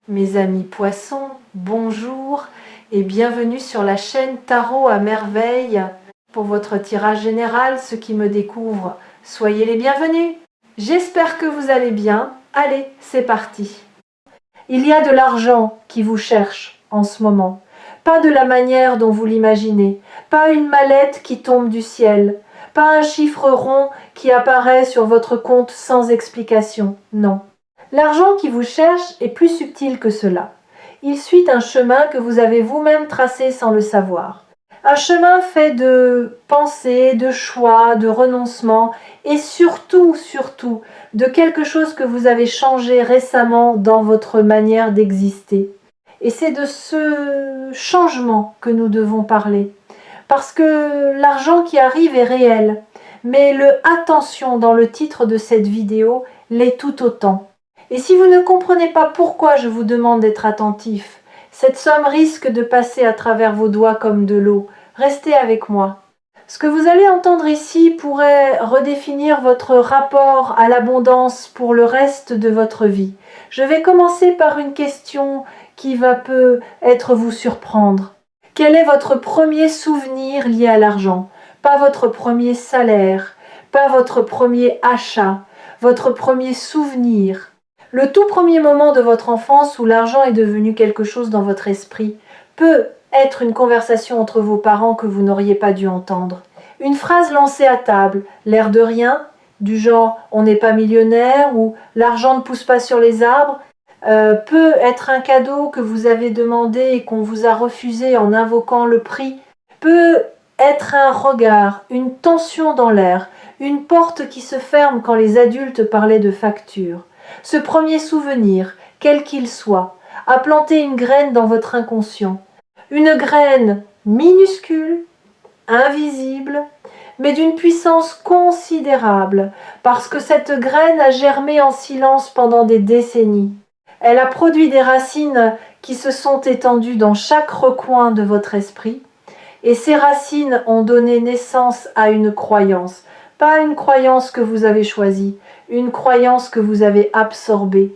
Mes amis poissons, bonjour et bienvenue sur la chaîne Tarot à merveille. Pour votre tirage général, ceux qui me découvrent, soyez les bienvenus. J'espère que vous allez bien. Allez, c'est parti. Il y a de l'argent qui vous cherche en ce moment. Pas de la manière dont vous l'imaginez. Pas une mallette qui tombe du ciel. Pas un chiffre rond qui apparaît sur votre compte sans explication. Non. L'argent qui vous cherche est plus subtil que cela. Il suit un chemin que vous avez vous-même tracé sans le savoir. Un chemin fait de pensées, de choix, de renoncements et surtout, de quelque chose que vous avez changé récemment dans votre manière d'exister. Et c'est de ce changement que nous devons parler. Parce que l'argent qui arrive est réel. Mais le « attention » dans le titre de cette vidéo l'est tout autant. Et si vous ne comprenez pas pourquoi je vous demande d'être attentif, cette somme risque de passer à travers vos doigts comme de l'eau. Restez avec moi. Ce que vous allez entendre ici pourrait redéfinir votre rapport à l'abondance pour le reste de votre vie. Je vais commencer par une question qui va peut-être vous surprendre. Quel est votre premier souvenir lié à l'argent? Pas votre premier salaire, pas votre premier achat, votre premier souvenir. Le tout premier moment de votre enfance où l'argent est devenu quelque chose dans votre esprit peut être une conversation entre vos parents que vous n'auriez pas dû entendre. Une phrase lancée à table, l'air de rien, du genre « on n'est pas millionnaire » ou « l'argent ne pousse pas sur les arbres », peut être un cadeau que vous avez demandé et qu'on vous a refusé en invoquant le prix, peut être un regard, une tension dans l'air, une porte qui se ferme quand les adultes parlaient de facture. Ce premier souvenir, quel qu'il soit, a planté une graine dans votre inconscient. Une graine minuscule, invisible, mais d'une puissance considérable, parce que cette graine a germé en silence pendant des décennies. Elle a produit des racines qui se sont étendues dans chaque recoin de votre esprit, et ces racines ont donné naissance à une croyance. Pas une croyance que vous avez choisie, une croyance que vous avez absorbée.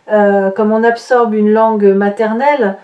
Comme on absorbe une langue maternelle,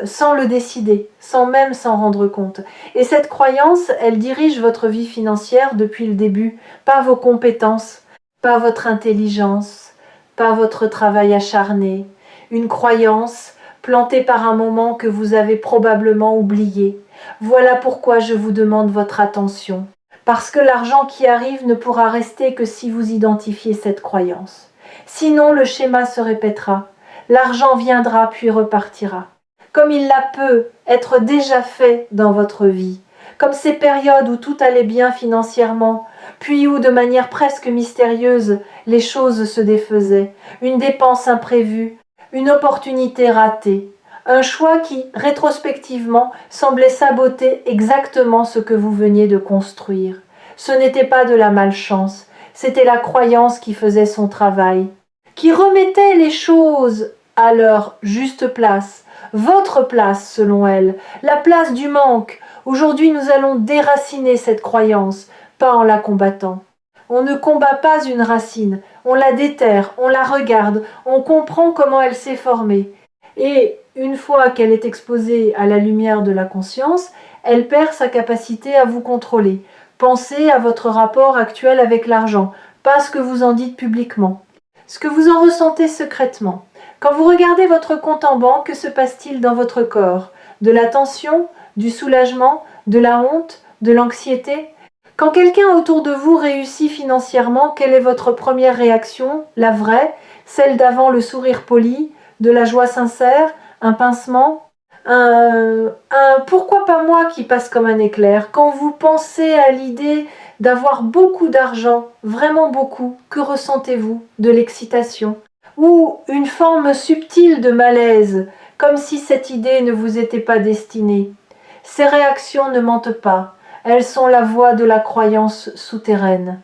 sans le décider, sans même s'en rendre compte. Et cette croyance, elle dirige votre vie financière depuis le début, pas vos compétences, pas votre intelligence, pas votre travail acharné. Une croyance plantée par un moment que vous avez probablement oublié. Voilà pourquoi je vous demande votre attention. Parce que l'argent qui arrive ne pourra rester que si vous identifiez cette croyance. Sinon, le schéma se répétera. L'argent viendra puis repartira. Comme il l'a peut être déjà fait dans votre vie. Comme ces périodes où tout allait bien financièrement, puis où de manière presque mystérieuse, les choses se défaisaient. Une dépense imprévue, une opportunité ratée. Un choix qui, rétrospectivement, semblait saboter exactement ce que vous veniez de construire. Ce n'était pas de la malchance, c'était la croyance qui faisait son travail, qui remettait les choses à leur juste place, votre place selon elle, la place du manque. Aujourd'hui, nous allons déraciner cette croyance, pas en la combattant. On ne combat pas une racine, on la déterre, on la regarde, on comprend comment elle s'est formée. Et une fois qu'elle est exposée à la lumière de la conscience, elle perd sa capacité à vous contrôler. Pensez à votre rapport actuel avec l'argent, pas ce que vous en dites publiquement, ce que vous en ressentez secrètement. Quand vous regardez votre compte en banque, que se passe-t-il dans votre corps? De la tension, du soulagement, de la honte, de l'anxiété? Quand quelqu'un autour de vous réussit financièrement, quelle est votre première réaction? La vraie, celle d'avant le sourire poli, de la joie sincère, un pincement, un pourquoi pas moi qui passe comme un éclair. Quand vous pensez à l'idée d'avoir beaucoup d'argent, vraiment beaucoup, que ressentez-vous? De l'excitation ou une forme subtile de malaise, comme si cette idée ne vous était pas destinée. Ces réactions ne mentent pas, elles sont la voix de la croyance souterraine.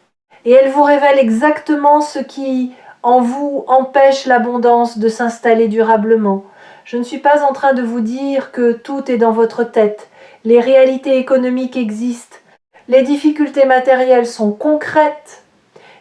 Et elles vous révèlent exactement ce qui, en vous, empêche l'abondance de s'installer durablement. Je ne suis pas en train de vous dire que tout est dans votre tête. Les réalités économiques existent. Les difficultés matérielles sont concrètes.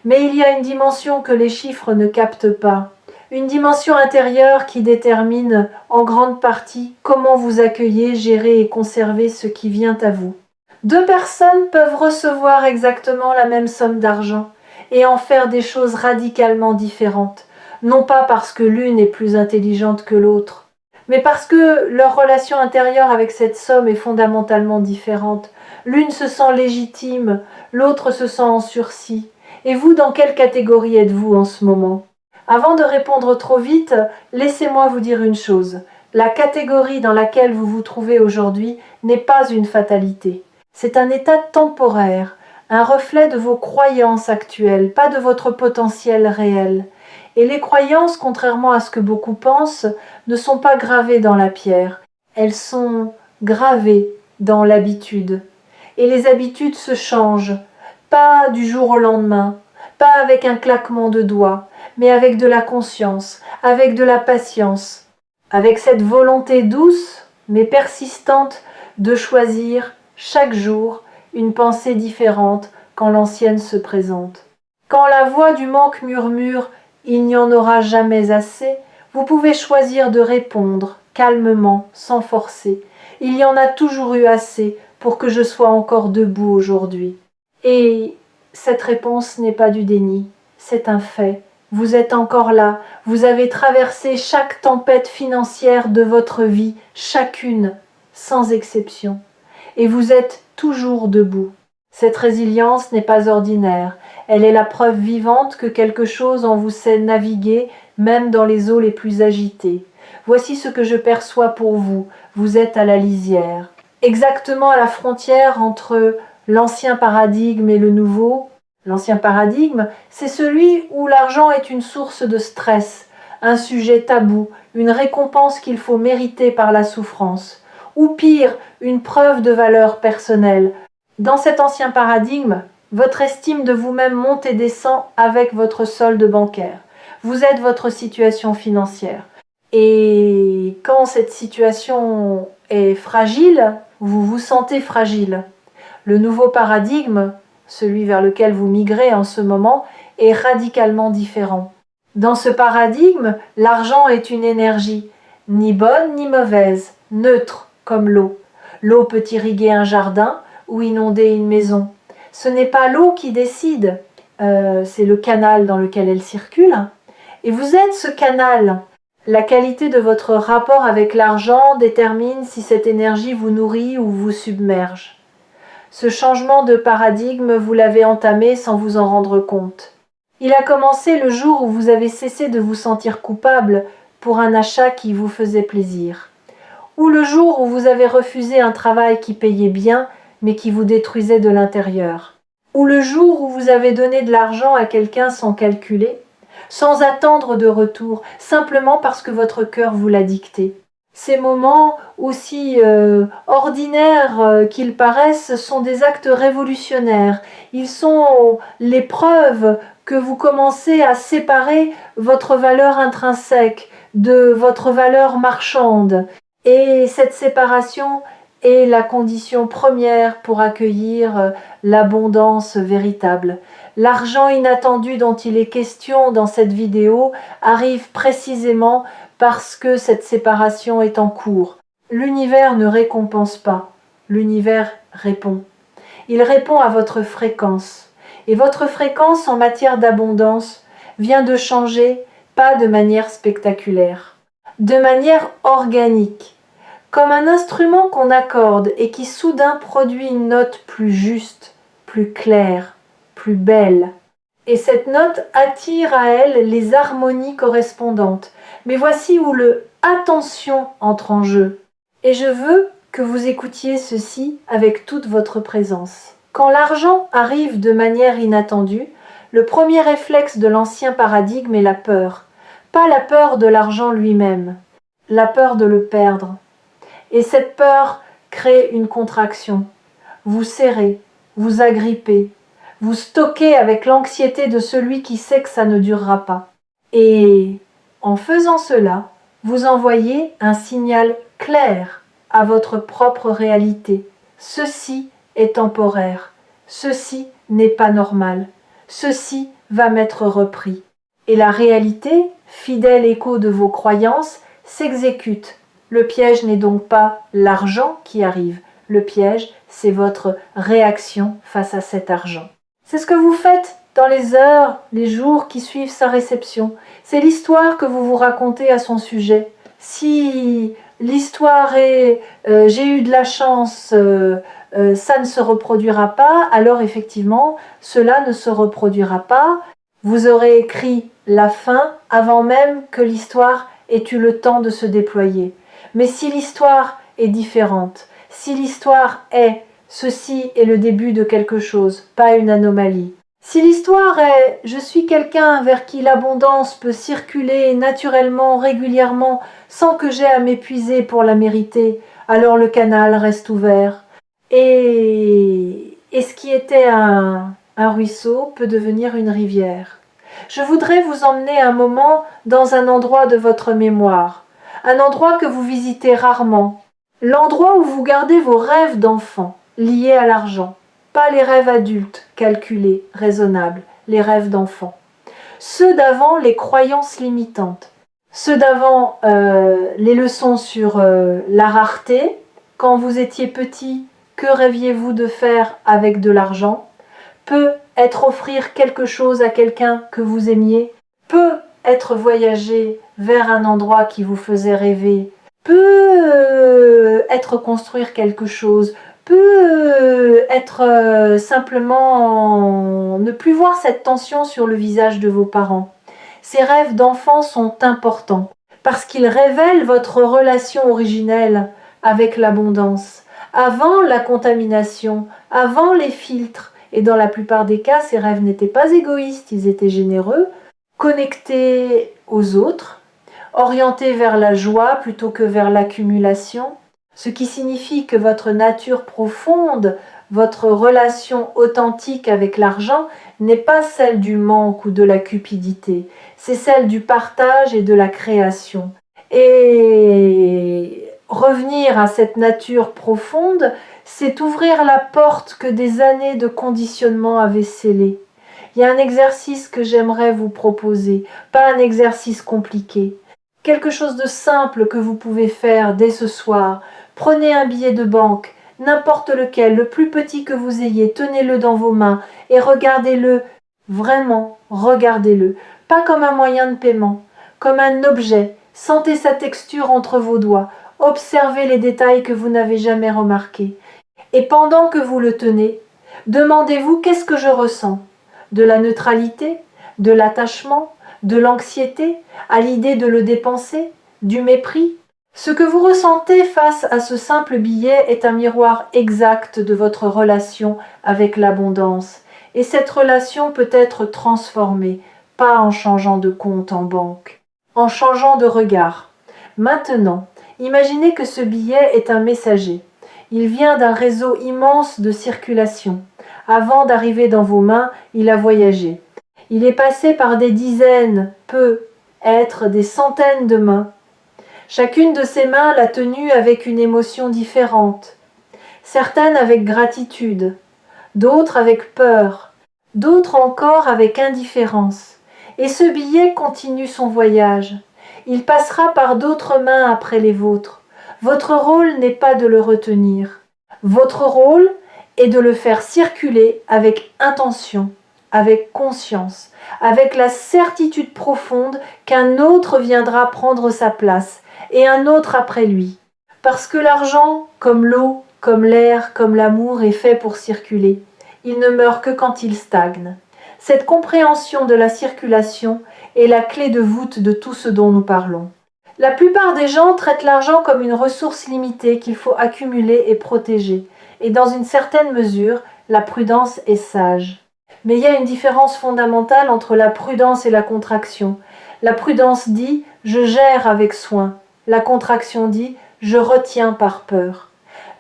Mais il y a une dimension que les chiffres ne captent pas. Une dimension intérieure qui détermine en grande partie comment vous accueillez, gérez et conservez ce qui vient à vous. Deux personnes peuvent recevoir exactement la même somme d'argent et en faire des choses radicalement différentes, non pas parce que l'une est plus intelligente que l'autre, mais parce que leur relation intérieure avec cette somme est fondamentalement différente. L'une se sent légitime, l'autre se sent en sursis. Et vous, dans quelle catégorie êtes-vous en ce moment ? Avant de répondre trop vite, laissez-moi vous dire une chose. La catégorie dans laquelle vous vous trouvez aujourd'hui n'est pas une fatalité. C'est un état temporaire, un reflet de vos croyances actuelles, pas de votre potentiel réel. Et les croyances, contrairement à ce que beaucoup pensent, ne sont pas gravées dans la pierre. Elles sont gravées dans l'habitude. Et les habitudes se changent, pas du jour au lendemain, pas avec un claquement de doigts, mais avec de la conscience, avec de la patience, avec cette volonté douce mais persistante de choisir chaque jour une pensée différente quand l'ancienne se présente. Quand la voix du manque murmure « il n'y en aura jamais assez », vous pouvez choisir de répondre calmement, sans forcer. Il y en a toujours eu assez pour que je sois encore debout aujourd'hui. Et cette réponse n'est pas du déni, c'est un fait. Vous êtes encore là, vous avez traversé chaque tempête financière de votre vie, chacune, sans exception. Et vous êtes toujours debout. Cette résilience n'est pas ordinaire, elle est la preuve vivante que quelque chose en vous sait naviguer, même dans les eaux les plus agitées. Voici ce que je perçois pour vous, vous êtes à la lisière. Exactement à la frontière entre l'ancien paradigme et le nouveau. L'ancien paradigme, c'est celui où l'argent est une source de stress, un sujet tabou, une récompense qu'il faut mériter par la souffrance, ou pire, une preuve de valeur personnelle. Dans cet ancien paradigme, votre estime de vous-même monte et descend avec votre solde bancaire. Vous êtes votre situation financière. Et quand cette situation est fragile, vous vous sentez fragile. Le nouveau paradigme, celui vers lequel vous migrez en ce moment, est radicalement différent. Dans ce paradigme, l'argent est une énergie, ni bonne ni mauvaise, neutre comme l'eau. L'eau peut irriguer un jardin ou inonder une maison. Ce n'est pas l'eau qui décide, c'est le canal dans lequel elle circule. Et vous êtes ce canal. La qualité de votre rapport avec l'argent détermine si cette énergie vous nourrit ou vous submerge. Ce changement de paradigme, vous l'avez entamé sans vous en rendre compte. Il a commencé le jour où vous avez cessé de vous sentir coupable pour un achat qui vous faisait plaisir. Ou le jour où vous avez refusé un travail qui payait bien mais qui vous détruisait de l'intérieur. Ou le jour où vous avez donné de l'argent à quelqu'un sans calculer, sans attendre de retour, simplement parce que votre cœur vous l'a dicté. Ces moments, aussi ordinaires qu'ils paraissent, sont des actes révolutionnaires. Ils sont les preuves que vous commencez à séparer votre valeur intrinsèque de votre valeur marchande. Et cette séparation est la condition première pour accueillir l'abondance véritable. L'argent inattendu dont il est question dans cette vidéo arrive précisément parce que cette séparation est en cours. L'univers ne récompense pas, l'univers répond. Il répond à votre fréquence. Et votre fréquence en matière d'abondance vient de changer, pas de manière spectaculaire, de manière organique, comme un instrument qu'on accorde et qui soudain produit une note plus juste, plus claire, plus belle. Et cette note attire à elle les harmonies correspondantes. Mais voici où le « attention » entre en jeu. Et je veux que vous écoutiez ceci avec toute votre présence. Quand l'argent arrive de manière inattendue, le premier réflexe de l'ancien paradigme est la peur. Pas la peur de l'argent lui-même, la peur de le perdre. Et cette peur crée une contraction. Vous serrez, vous agrippez, vous stockez avec l'anxiété de celui qui sait que ça ne durera pas. Et en faisant cela, vous envoyez un signal clair à votre propre réalité. Ceci est temporaire. Ceci n'est pas normal. Ceci va m'être repris. Et la réalité fidèle écho de vos croyances, s'exécute. Le piège n'est donc pas l'argent qui arrive. Le piège, c'est votre réaction face à cet argent. C'est ce que vous faites dans les heures, les jours qui suivent sa réception. C'est l'histoire que vous vous racontez à son sujet. Si l'histoire est j'ai eu de la chance, ça ne se reproduira pas, alors effectivement, cela ne se reproduira pas. Vous aurez écrit la fin avant même que l'histoire ait eu le temps de se déployer. Mais si l'histoire est différente, si l'histoire est ceci est le début de quelque chose, pas une anomalie. Si l'histoire est je suis quelqu'un vers qui l'abondance peut circuler naturellement, régulièrement, sans que j'aie à m'épuiser pour la mériter, alors le canal reste ouvert. Et ce qui était un ruisseau peut devenir une rivière. Je voudrais vous emmener un moment dans un endroit de votre mémoire, un endroit que vous visitez rarement, l'endroit où vous gardez vos rêves d'enfant liés à l'argent, pas les rêves adultes, calculés, raisonnables, les rêves d'enfant. Ceux d'avant, les croyances limitantes. Ceux d'avant, les leçons sur la rareté. Quand vous étiez petit, que rêviez-vous de faire avec de l'argent? Peut être offrir quelque chose à quelqu'un que vous aimiez, peut être voyager vers un endroit qui vous faisait rêver, peut être construire quelque chose, peut être simplement ne plus voir cette tension sur le visage de vos parents. Ces rêves d'enfants sont importants parce qu'ils révèlent votre relation originelle avec l'abondance, avant la contamination, avant les filtres. Et dans la plupart des cas, ces rêves n'étaient pas égoïstes, ils étaient généreux, connectés aux autres, orientés vers la joie plutôt que vers l'accumulation, ce qui signifie que votre nature profonde, votre relation authentique avec l'argent n'est pas celle du manque ou de la cupidité, c'est celle du partage et de la création. Et revenir à cette nature profonde, c'est ouvrir la porte que des années de conditionnement avaient scellée. Il y a un exercice que j'aimerais vous proposer, pas un exercice compliqué. Quelque chose de simple que vous pouvez faire dès ce soir. Prenez un billet de banque, n'importe lequel, le plus petit que vous ayez, tenez-le dans vos mains et regardez-le, vraiment, regardez-le, pas comme un moyen de paiement, comme un objet. Sentez sa texture entre vos doigts, observez les détails que vous n'avez jamais remarqués. Et pendant que vous le tenez, demandez-vous qu'est-ce que je ressens? De la neutralité? De l'attachement? De l'anxiété à l'idée de le dépenser? Du mépris? Ce que vous ressentez face à ce simple billet est un miroir exact de votre relation avec l'abondance. Et cette relation peut être transformée, pas en changeant de compte en banque, en changeant de regard. Maintenant, imaginez que ce billet est un messager. Il vient d'un réseau immense de circulation. Avant d'arriver dans vos mains, il a voyagé. Il est passé par des dizaines, peut être des centaines de mains. Chacune de ces mains l'a tenu avec une émotion différente. Certaines avec gratitude, d'autres avec peur, d'autres encore avec indifférence. Et ce billet continue son voyage. Il passera par d'autres mains après les vôtres. Votre rôle n'est pas de le retenir. Votre rôle est de le faire circuler avec intention, avec conscience, avec la certitude profonde qu'un autre viendra prendre sa place et un autre après lui. Parce que l'argent, comme l'eau, comme l'air, comme l'amour, est fait pour circuler. Il ne meurt que quand il stagne. Cette compréhension de la circulation est la clé de voûte de tout ce dont nous parlons. La plupart des gens traitent l'argent comme une ressource limitée qu'il faut accumuler et protéger. Et dans une certaine mesure, la prudence est sage. Mais il y a une différence fondamentale entre la prudence et la contraction. La prudence dit « je gère avec soin ». La contraction dit « je retiens par peur ».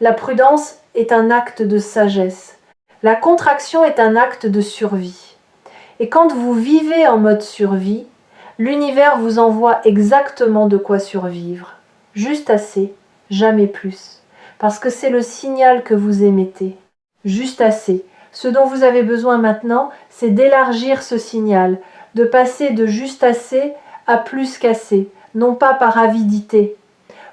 La prudence est un acte de sagesse. La contraction est un acte de survie. Et quand vous vivez en mode survie, l'univers vous envoie exactement de quoi survivre. Juste assez, jamais plus. Parce que c'est le signal que vous émettez. Juste assez. Ce dont vous avez besoin maintenant, c'est d'élargir ce signal, de passer de juste assez à plus qu'assez, non pas par avidité,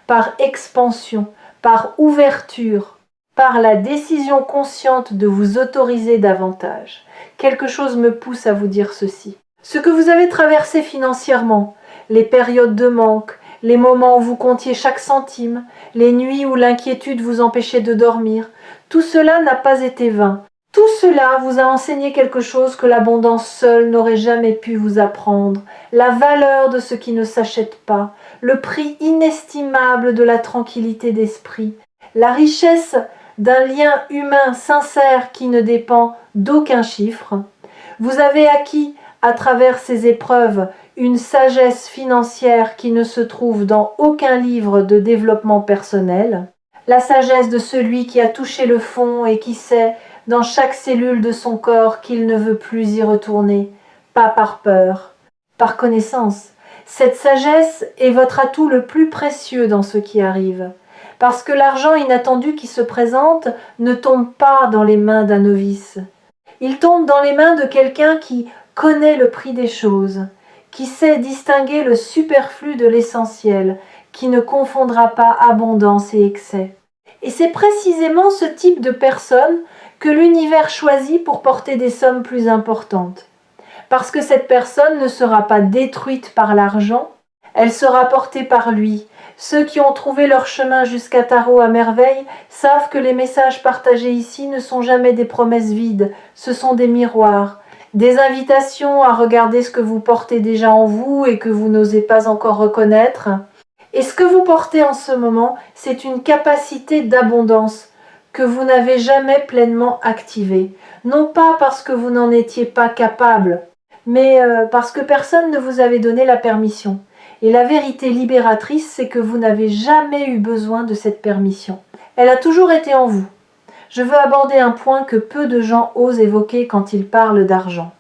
par expansion, par ouverture, par la décision consciente de vous autoriser davantage. Quelque chose me pousse à vous dire ceci. Ce que vous avez traversé financièrement, les périodes de manque, les moments où vous comptiez chaque centime, les nuits où l'inquiétude vous empêchait de dormir, tout cela n'a pas été vain. Tout cela vous a enseigné quelque chose que l'abondance seule n'aurait jamais pu vous apprendre, la valeur de ce qui ne s'achète pas, le prix inestimable de la tranquillité d'esprit, la richesse d'un lien humain sincère qui ne dépend d'aucun chiffre. Vous avez acquis, à travers ces épreuves, une sagesse financière qui ne se trouve dans aucun livre de développement personnel, la sagesse de celui qui a touché le fond et qui sait, dans chaque cellule de son corps, qu'il ne veut plus y retourner, pas par peur, par connaissance. Cette sagesse est votre atout le plus précieux dans ce qui arrive, parce que l'argent inattendu qui se présente ne tombe pas dans les mains d'un novice. Il tombe dans les mains de quelqu'un qui connaît le prix des choses, qui sait distinguer le superflu de l'essentiel, qui ne confondra pas abondance et excès. Et c'est précisément ce type de personne que l'univers choisit pour porter des sommes plus importantes. Parce que cette personne ne sera pas détruite par l'argent, elle sera portée par lui. Ceux qui ont trouvé leur chemin jusqu'à Tarot à merveille savent que les messages partagés ici ne sont jamais des promesses vides, ce sont des miroirs, des invitations à regarder ce que vous portez déjà en vous et que vous n'osez pas encore reconnaître. Et ce que vous portez en ce moment, c'est une capacité d'abondance que vous n'avez jamais pleinement activée. Non pas parce que vous n'en étiez pas capable, mais parce que personne ne vous avait donné la permission. Et la vérité libératrice, c'est que vous n'avez jamais eu besoin de cette permission. Elle a toujours été en vous. Je veux aborder un point que peu de gens osent évoquer quand ils parlent d'argent.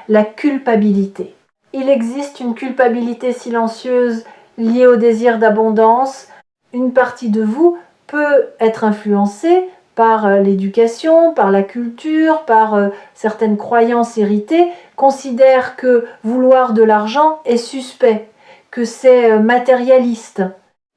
La culpabilité. Il existe une culpabilité silencieuse liée au désir d'abondance. Une partie de vous peut être influencée par l'éducation, par la culture, par certaines croyances héritées, considère que vouloir de l'argent est suspect, que c'est matérialiste,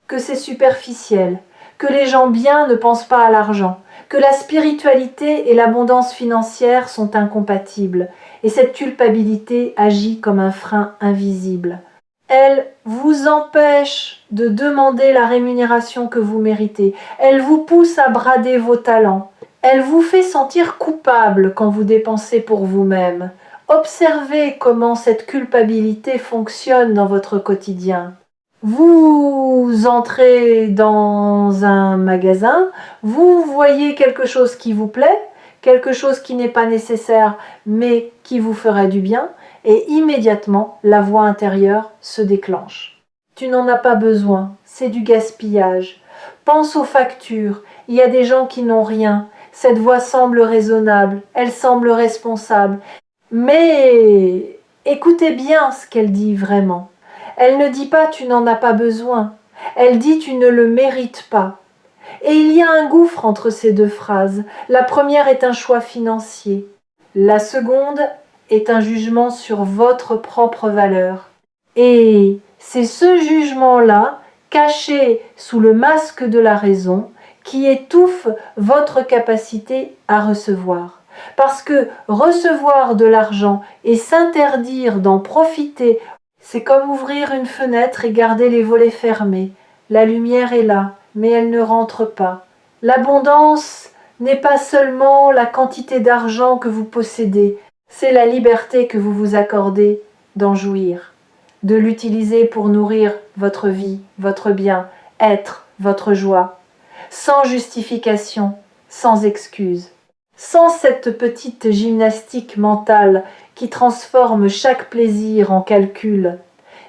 que c'est superficiel, que les gens bien ne pensent pas à l'argent, que la spiritualité et l'abondance financière sont incompatibles, et cette culpabilité agit comme un frein invisible. Elle vous empêche de demander la rémunération que vous méritez. Elle vous pousse à brader vos talents. Elle vous fait sentir coupable quand vous dépensez pour vous-même. Observez comment cette culpabilité fonctionne dans votre quotidien. Vous entrez dans un magasin, vous voyez quelque chose qui vous plaît, quelque chose qui n'est pas nécessaire mais qui vous ferait du bien, et immédiatement la voix intérieure se déclenche. Tu n'en as pas besoin, c'est du gaspillage. Pense aux factures, il y a des gens qui n'ont rien. Cette voix semble raisonnable, elle semble responsable. Mais écoutez bien ce qu'elle dit vraiment. Elle ne dit pas tu n'en as pas besoin, elle dit tu ne le mérites pas. Et il y a un gouffre entre ces deux phrases. La première est un choix financier. La seconde est un jugement sur votre propre valeur. Et c'est ce jugement-là, caché sous le masque de la raison, qui étouffe votre capacité à recevoir. Parce que recevoir de l'argent et s'interdire d'en profiter, c'est comme ouvrir une fenêtre et garder les volets fermés. La lumière est là, mais elle ne rentre pas. L'abondance n'est pas seulement la quantité d'argent que vous possédez, c'est la liberté que vous vous accordez d'en jouir, de l'utiliser pour nourrir votre vie, votre bien, être votre joie, sans justification, sans excuse, sans cette petite gymnastique mentale qui transforme chaque plaisir en calcul.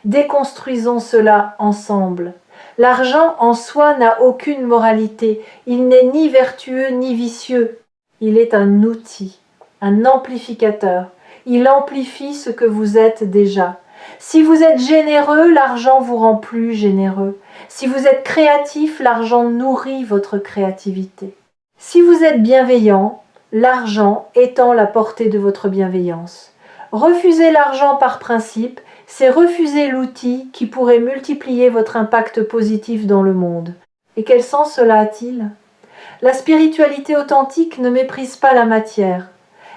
Déconstruisons cela ensemble. L'argent en soi n'a aucune moralité, il n'est ni vertueux ni vicieux, il est un outil, un amplificateur, il amplifie ce que vous êtes déjà. Si vous êtes généreux, l'argent vous rend plus généreux. Si vous êtes créatif, l'argent nourrit votre créativité. Si vous êtes bienveillant, l'argent étend la portée de votre bienveillance. Refusez l'argent par principe, c'est refuser l'outil qui pourrait multiplier votre impact positif dans le monde. Et quel sens cela a-t-il ? La spiritualité authentique ne méprise pas la matière.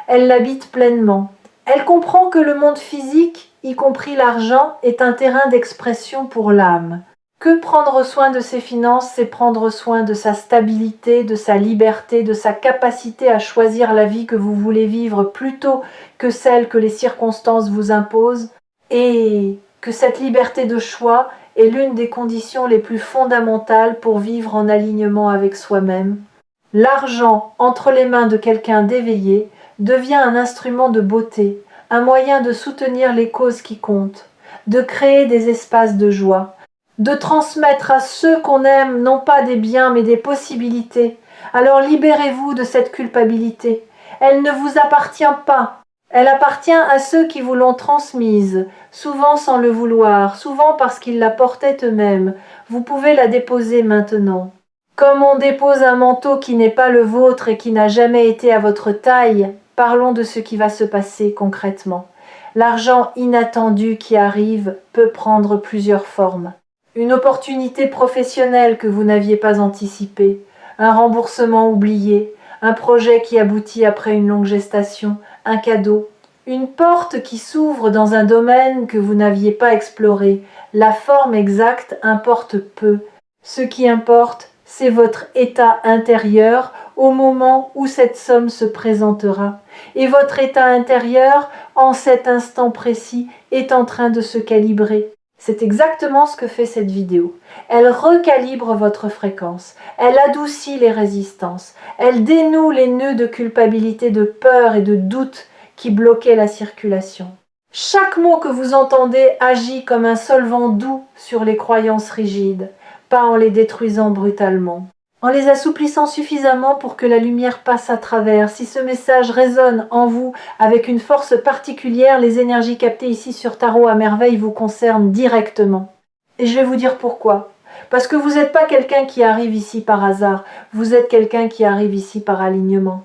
Elle l'habite pleinement. Elle comprend que le monde physique, y compris l'argent, est un terrain d'expression pour l'âme. Que prendre soin de ses finances, c'est prendre soin de sa stabilité, de sa liberté, de sa capacité à choisir la vie que vous voulez vivre plutôt que celle que les circonstances vous imposent, et que cette liberté de choix est l'une des conditions les plus fondamentales pour vivre en alignement avec soi-même. L'argent entre les mains de quelqu'un d'éveillé devient un instrument de beauté, un moyen de soutenir les causes qui comptent, de créer des espaces de joie, de transmettre à ceux qu'on aime non pas des biens mais des possibilités. Alors libérez-vous de cette culpabilité. Elle ne vous appartient pas. Elle appartient à ceux qui vous l'ont transmise, souvent sans le vouloir, souvent parce qu'ils la portaient eux-mêmes. Vous pouvez la déposer maintenant. Comme on dépose un manteau qui n'est pas le vôtre et qui n'a jamais été à votre taille, parlons de ce qui va se passer concrètement. L'argent inattendu qui arrive peut prendre plusieurs formes. Une opportunité professionnelle que vous n'aviez pas anticipée, un remboursement oublié, un projet qui aboutit après une longue gestation, un cadeau, une porte qui s'ouvre dans un domaine que vous n'aviez pas exploré. La forme exacte importe peu. Ce qui importe, c'est votre état intérieur au moment où cette somme se présentera. Et votre état intérieur, en cet instant précis, est en train de se calibrer. C'est exactement ce que fait cette vidéo. Elle recalibre votre fréquence, elle adoucit les résistances, elle dénoue les nœuds de culpabilité, de peur et de doute qui bloquaient la circulation. Chaque mot que vous entendez agit comme un solvant doux sur les croyances rigides, pas en les détruisant brutalement. En les assouplissant suffisamment pour que la lumière passe à travers. Si ce message résonne en vous avec une force particulière, les énergies captées ici sur Tarot à Merveille vous concernent directement. Et je vais vous dire pourquoi. Parce que vous n'êtes pas quelqu'un qui arrive ici par hasard, vous êtes quelqu'un qui arrive ici par alignement.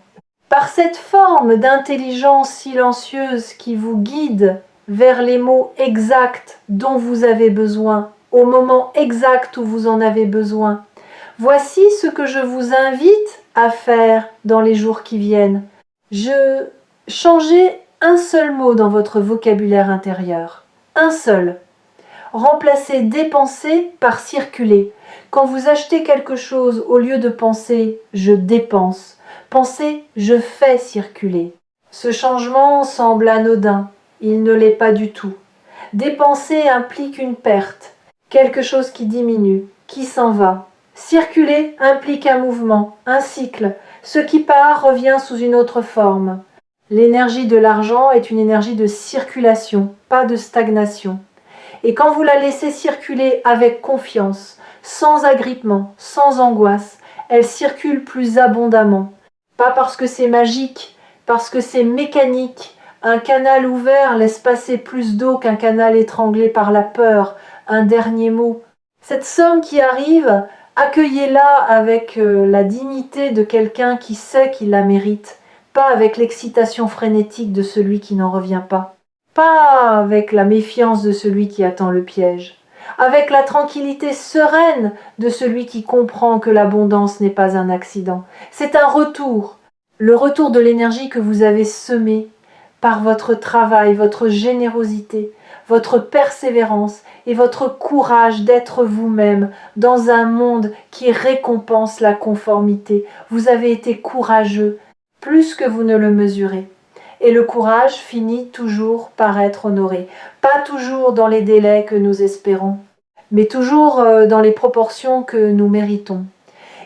Par cette forme d'intelligence silencieuse qui vous guide vers les mots exacts dont vous avez besoin, au moment exact où vous en avez besoin. Voici ce que je vous invite à faire dans les jours qui viennent. Changez un seul mot dans votre vocabulaire intérieur. Un seul. Remplacez dépenser par circuler. Quand vous achetez quelque chose, au lieu de penser « je dépense », pensez « je fais circuler ». Ce changement semble anodin. Il ne l'est pas du tout. Dépenser implique une perte, quelque chose qui diminue, qui s'en va. Circuler implique un mouvement, un cycle. Ce qui part revient sous une autre forme. L'énergie de l'argent est une énergie de circulation, pas de stagnation. Et quand vous la laissez circuler avec confiance, sans agrippement, sans angoisse, elle circule plus abondamment. Pas parce que c'est magique, parce que c'est mécanique. Un canal ouvert laisse passer plus d'eau qu'un canal étranglé par la peur. Un dernier mot. Cette somme qui arrive, accueillez-la avec la dignité de quelqu'un qui sait qu'il la mérite, pas avec l'excitation frénétique de celui qui n'en revient pas, pas avec la méfiance de celui qui attend le piège, avec la tranquillité sereine de celui qui comprend que l'abondance n'est pas un accident. C'est un retour, le retour de l'énergie que vous avez semée par votre travail, votre générosité, votre persévérance et votre courage d'être vous-même dans un monde qui récompense la conformité. Vous avez été courageux, plus que vous ne le mesurez. Et le courage finit toujours par être honoré. Pas toujours dans les délais que nous espérons, mais toujours dans les proportions que nous méritons.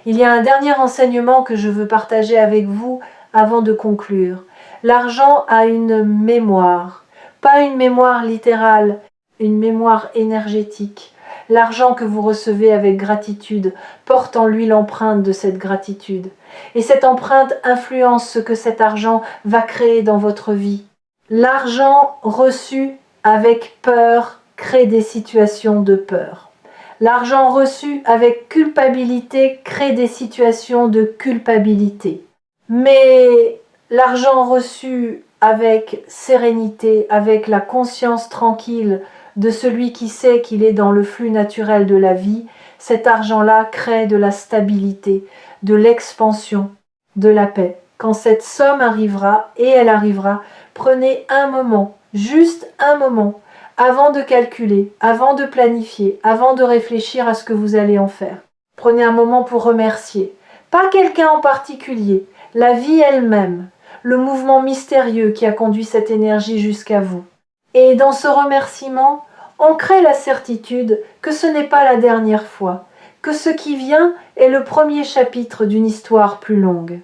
Il y a un dernier enseignement que je veux partager avec vous avant de conclure. L'argent a une mémoire, pas une mémoire littérale, une mémoire énergétique. L'argent que vous recevez avec gratitude porte en lui l'empreinte de cette gratitude. Et cette empreinte influence ce que cet argent va créer dans votre vie. L'argent reçu avec peur crée des situations de peur. L'argent reçu avec culpabilité crée des situations de culpabilité. Mais l'argent reçu avec sérénité, avec la conscience tranquille de celui qui sait qu'il est dans le flux naturel de la vie, cet argent-là crée de la stabilité, de l'expansion, de la paix. Quand cette somme arrivera, et elle arrivera, prenez un moment, juste un moment, avant de calculer, avant de planifier, avant de réfléchir à ce que vous allez en faire. Prenez un moment pour remercier. Pas quelqu'un en particulier, la vie elle-même, le mouvement mystérieux qui a conduit cette énergie jusqu'à vous. Et dans ce remerciement, ancrez la certitude que ce n'est pas la dernière fois, que ce qui vient est le premier chapitre d'une histoire plus longue.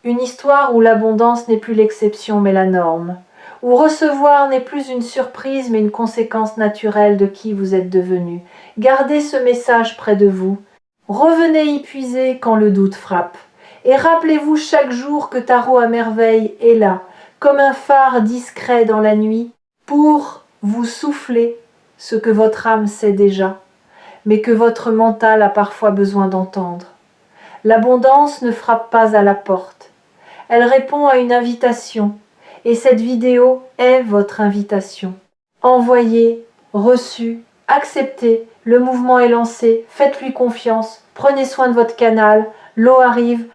Une histoire où l'abondance n'est plus l'exception mais la norme, où recevoir n'est plus une surprise mais une conséquence naturelle de qui vous êtes devenu. Gardez ce message près de vous. Revenez y puiser quand le doute frappe. Et rappelez-vous chaque jour que Tarot à merveille est là, comme un phare discret dans la nuit, pour vous souffler ce que votre âme sait déjà, mais que votre mental a parfois besoin d'entendre. L'abondance ne frappe pas à la porte. Elle répond à une invitation, et cette vidéo est votre invitation. Envoyez, reçu, acceptez, le mouvement est lancé, faites-lui confiance, prenez soin de votre canal, l'eau arrive,